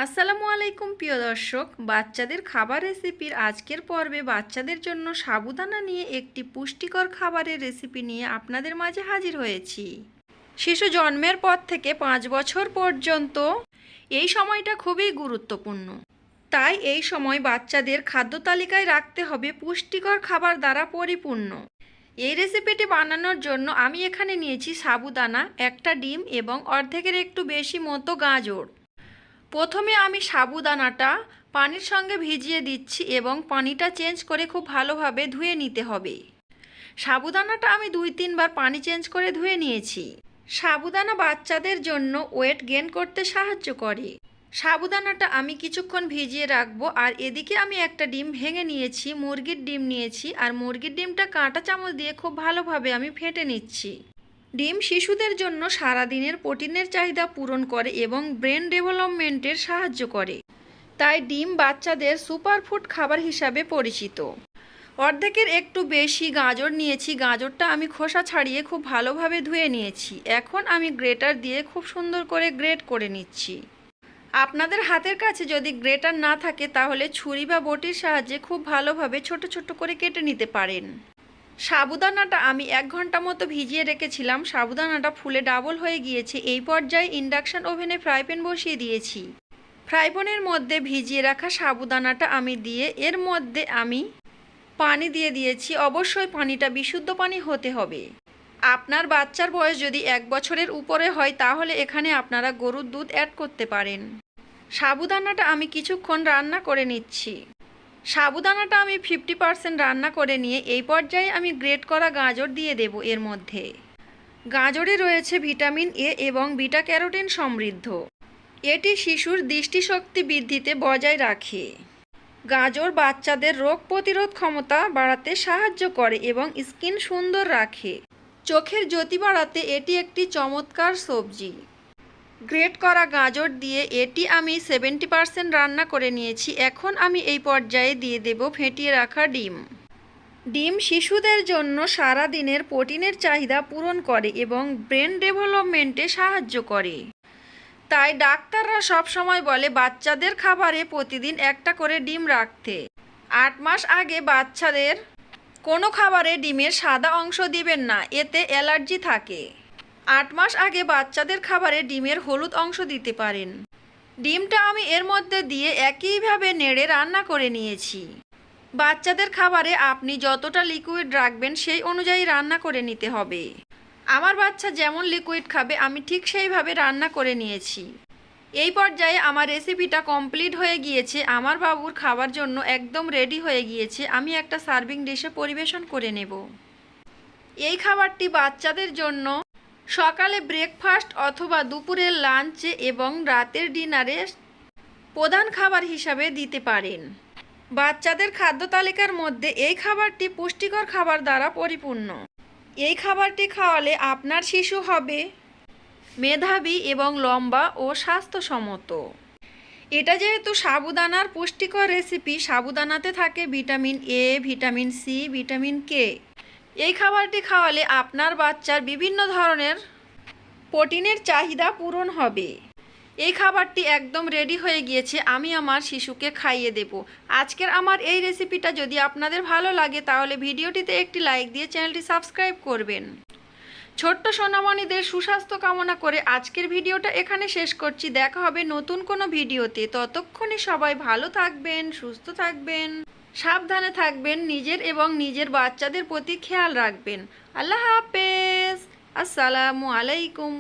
আসসালামু আলাইকুম প্রিয় দর্শক, বাচ্চাদের খাবার রেসিপির আজকের পর্বে বাচ্চাদের জন্য সাবুদানা নিয়ে একটি পুষ্টিকর খাবারের রেসিপি নিয়ে আপনাদের মাঝে হাজির হয়েছি। শিশু জন্মের পর থেকে 5 বছর পর্যন্ত এই সময়টা খুবই গুরুত্বপূর্ণ। তাই এই সময় বাচ্চাদের খাদ্য তালিকায় রাখতে হবে পুষ্টিকর খাবার দ্বারা পরিপূর্ণ। এই রেসিপিটি বানানোর জন্য আমি এখানে নিয়েছি সাবুদানা, একটা ডিম এবং অর্ধেকের একটু বেশি মতো গাজর। প্রথমে আমি সাবুদানাটা পানির সঙ্গে ভিজিয়ে দিচ্ছি এবং পানিটা চেঞ্জ করে খুব ভালোভাবে ধুয়ে নিতে হবে। সাবুদানাটা আমি 2-3 বার পানি চেঞ্জ করে ধুয়ে নিয়েছি। সাবুদানা বাচ্চাদের জন্য ওয়েট গেইন করতে সাহায্য করে। সাবুদানাটা আমি কিছুক্ষণ ভিজিয়ে রাখবো। আর এদিকে আমি একটা ডিম ভেঙে নিয়েছি, মুরগির ডিম নিয়েছি, আর মুরগির ডিমটা কাঁটা চামচ দিয়ে খুব ভালোভাবে আমি ফেটে নিচ্ছি। ডিম শিশুদের জন্য সারাদিনের প্রোটিনের চাহিদা পূরণ করে এবং ব্রেন ডেভেলপমেন্টের সাহায্য করে। তাই ডিম বাচ্চাদের সুপারফুড খাবার হিসাবে পরিচিত। অর্ধেকের একটু বেশি গাজর নিয়েছি। গাজরটা আমি খোসা ছাড়িয়ে খুব ভালোভাবে ধুয়ে নিয়েছি। এখন আমি গ্রেটার দিয়ে খুব সুন্দর করে গ্রেট করে নিচ্ছি। আপনাদের হাতের কাছে যদি গ্রেটার না থাকে তাহলে ছুরি বা বটির সাহায্যে খুব ভালোভাবে ছোট ছোট করে কেটে নিতে পারেন। সাবুদানাটা আমি 1 ঘন্টা মতো ভিজিয়ে রেখেছিলাম। সাবুদানাটা ফুলে ডাবল হয়ে গিয়েছে। এই পর্যায়ে ইন্ডাকশন ওভেনে ফ্রাই প্যান বসিয়ে দিয়েছি। ফ্রাই প্যানের মধ্যে ভিজিয়ে রাখা সাবুদানাটা আমি দিয়ে এর মধ্যে আমি পানি দিয়ে দিয়েছি। অবশ্যই পানিটা বিশুদ্ধ পানি হতে হবে। আপনার বাচ্চার বয়স যদি 1 বছরের উপরে হয় তাহলে এখানে আপনারা গরুর দুধ অ্যাড করতে পারেন। সাবুদানাটা আমি কিছুক্ষণ রান্না করে নিচ্ছি। সাবুদানাটা আমি 50% রান্না করে নিয়ে এই পর্যায়ে আমি গ্রেট করা গাজর দিয়ে দেব এর মধ্যে। গাজরে রয়েছে ভিটামিন এ এবং বিটা ক্যারোটিন সমৃদ্ধ। এটি শিশুর দৃষ্টিশক্তি বৃদ্ধিতে বজায় রাখে। গাজর বাচ্চাদের রোগ প্রতিরোধ ক্ষমতা বাড়াতে সাহায্য করে এবং স্কিন সুন্দর রাখে। চোখের জ্যোতি বাড়াতে এটি একটি চমৎকার সবজি। গ্রেট করা গাজর দিয়ে এটি আমি 70% রান্না করে নিয়েছি। এখন আমি এই পর্যায়ে দিয়ে দেব ফেটিয়ে রাখা ডিম। ডিম শিশুদের জন্য সারা দিনের প্রোটিনের চাহিদা পূরণ করে এবং ব্রেন ডেভেলপমেন্টে সাহায্য করে। তাই ডাক্তাররা সব সময় বলে বাচ্চাদের খাবারে প্রতিদিন একটা করে ডিম রাখতে। 8 মাস আগে বাচ্চাদের কোনো খাবারে ডিমের সাদা অংশ দিবেন না, এতে অ্যালার্জি থাকে। 8 মাস আগে বাচ্চাদের খাবারে ডিমের হলুদ অংশ দিতে পারেন। ডিমটা আমি এর মধ্যে দিয়ে একইভাবে নেড়ে রান্না করে নিয়েছি। বাচ্চাদের খাবারে আপনি যতটা লিকুইড রাখবেন সেই অনুযায়ী রান্না করে নিতে হবে। আমার বাচ্চা যেমন লিকুইড খাবে আমি ঠিক সেইভাবে রান্না করে নিয়েছি। এই পর্যায়ে আমার রেসিপিটা কমপ্লিট হয়ে গিয়েছে। আমার বাবুর খাবার জন্য একদম রেডি হয়ে গিয়েছে। আমি একটা সার্ভিং ডিশে পরিবেশন করে নেব। এই খাবারটি বাচ্চাদের জন্য সকালে ব্রেকফাস্ট অথবা দুপুরের লাঞ্চে এবং রাতের ডিনারে প্রধান খাবার হিসাবে দিতে পারেন। বাচ্চাদের খাদ্য তালিকার মধ্যে এই খাবারটি পুষ্টিকর খাবার দ্বারা পরিপূর্ণ। এই খাবারটি খাওয়ালে আপনার শিশু হবে মেধাবী এবং লম্বা ও স্বাস্থ্যসম্মত। এটা যেহেতু সাবুদানার পুষ্টিকর রেসিপি, সাবুদানাতে থাকে vitamin A, vitamin C, vitamin K. এই খাবারটি খাওয়ালে আপনার বাচ্চার বিভিন্ন ধরনের প্রোটিনের চাহিদা পূরণ হবে। এই খাবারটি একদম রেডি হয়ে গিয়েছে। আমি আমার শিশুকে খাইয়ে দেব। আজকের আমার এই রেসিপিটা যদি আপনাদের ভালো লাগে তাহলে ভিডিওটিতে একটি লাইক দিয়ে চ্যানেলটি সাবস্ক্রাইব করবেন। ছোট্ট সোনামণিদের সুস্বাস্থ্য কামনা করে আজকের ভিডিওটা এখানে শেষ করছি। দেখা হবে নতুন কোনো ভিডিওতে। ততক্ষণে সবাই ভালো থাকবেন, সুস্থ থাকবেন, সাবধানে থাকবেন, নিজের এবং নিজের বাচ্চাদের প্রতি খেয়াল রাখবেন। আল্লাহ হাফেজ। আসসালামু আলাইকুম।